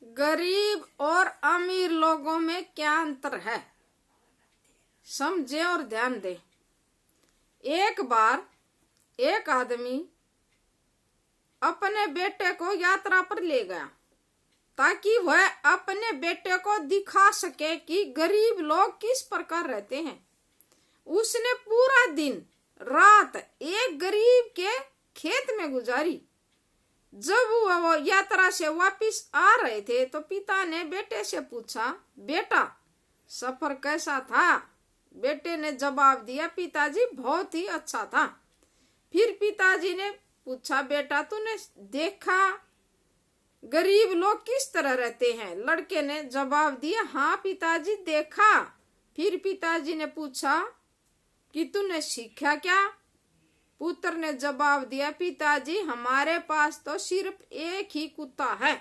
गरीब और अमीर लोगों में क्या अंतर है, समझे और ध्यान दे। एक बार एक आदमी अपने बेटे को यात्रा पर ले गया ताकि वह अपने बेटे को दिखा सके कि गरीब लोग किस प्रकार रहते हैं। उसने पूरा दिन रात एक गरीब के खेत में गुजारी। जब वो यात्रा से वापस आ रहे थे तो पिता ने बेटे से पूछा, बेटा सफर कैसा था? बेटे ने जवाब दिया, पिताजी बहुत ही अच्छा था। फिर पिताजी ने पूछा, बेटा तूने देखा गरीब लोग किस तरह रहते हैं? लड़के ने जवाब दिया, हाँ पिताजी देखा। फिर पिताजी ने पूछा कि तूने सीखा क्या? पुत्र ने जवाब दिया, पिताजी हमारे पास तो सिर्फ एक ही कुत्ता है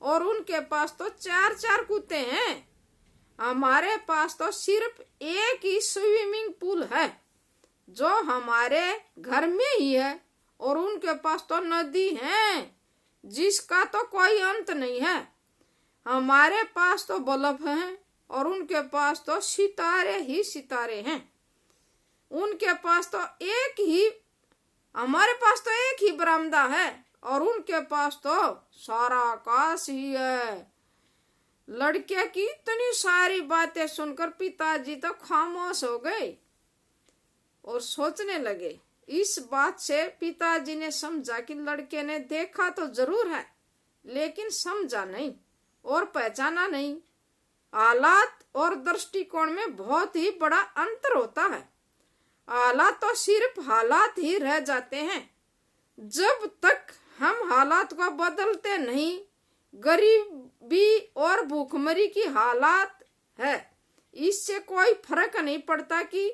और उनके पास तो 4-4 कुत्ते हैं। हमारे पास तो सिर्फ एक ही स्विमिंग पूल है जो हमारे घर में ही है और उनके पास तो नदी है जिसका तो कोई अंत नहीं है। हमारे पास तो बल्ब हैं और उनके पास तो सितारे ही सितारे हैं। उनके पास तो हमारे पास तो एक ही बरामदा है और उनके पास तो सारा आकाश ही है। लड़के की इतनी सारी बातें सुनकर पिताजी तो खामोश हो गए और सोचने लगे। इस बात से पिताजी ने समझा कि लड़के ने देखा तो जरूर है लेकिन समझा नहीं और पहचाना नहीं। हालात और दृष्टिकोण में बहुत ही बड़ा अंतर होता है। हालात तो सिर्फ हालात ही रह जाते हैं। जब तक हम हालात को बदलते नहीं, गरीबी और भूखमरी की हालात है, इससे कोई फर्क नहीं पड़ता कि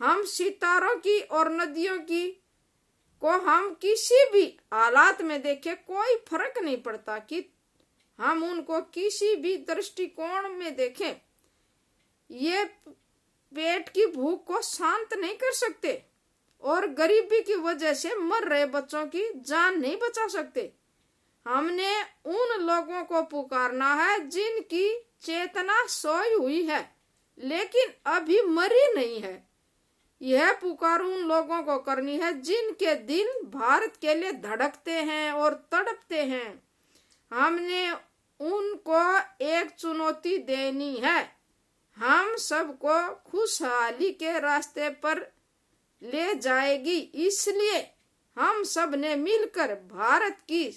हम सितारों की और नदियों की को हम किसी भी हालात में देखें। कोई फर्क नहीं पड़ता कि हम उनको किसी भी दृष्टिकोण में देखें। ये पेट की भूख को शांत नहीं कर सकते और गरीबी की वजह से मर रहे बच्चों की जान नहीं बचा सकते। हमने उन लोगों को पुकारना है जिनकी चेतना सोई हुई है लेकिन अभी मरी नहीं है। यह पुकार उन लोगों को करनी है जिनके दिल भारत के लिए धड़कते हैं और तड़पते हैं। हमने उनको एक चुनौती देनी है। हम सबको खुशहाली के रास्ते पर ले जाएगी। इसलिए हम सब ने मिलकर भारत की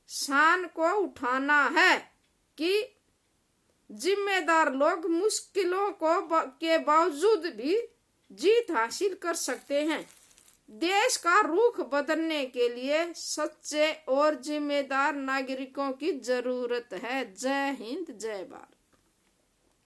शान को उठाना है कि जिम्मेदार लोग मुश्किलों के बावजूद भी जीत हासिल कर सकते हैं। देश का रुख बदलने के लिए सच्चे और जिम्मेदार नागरिकों की जरूरत है। जय हिंद, जय भारत।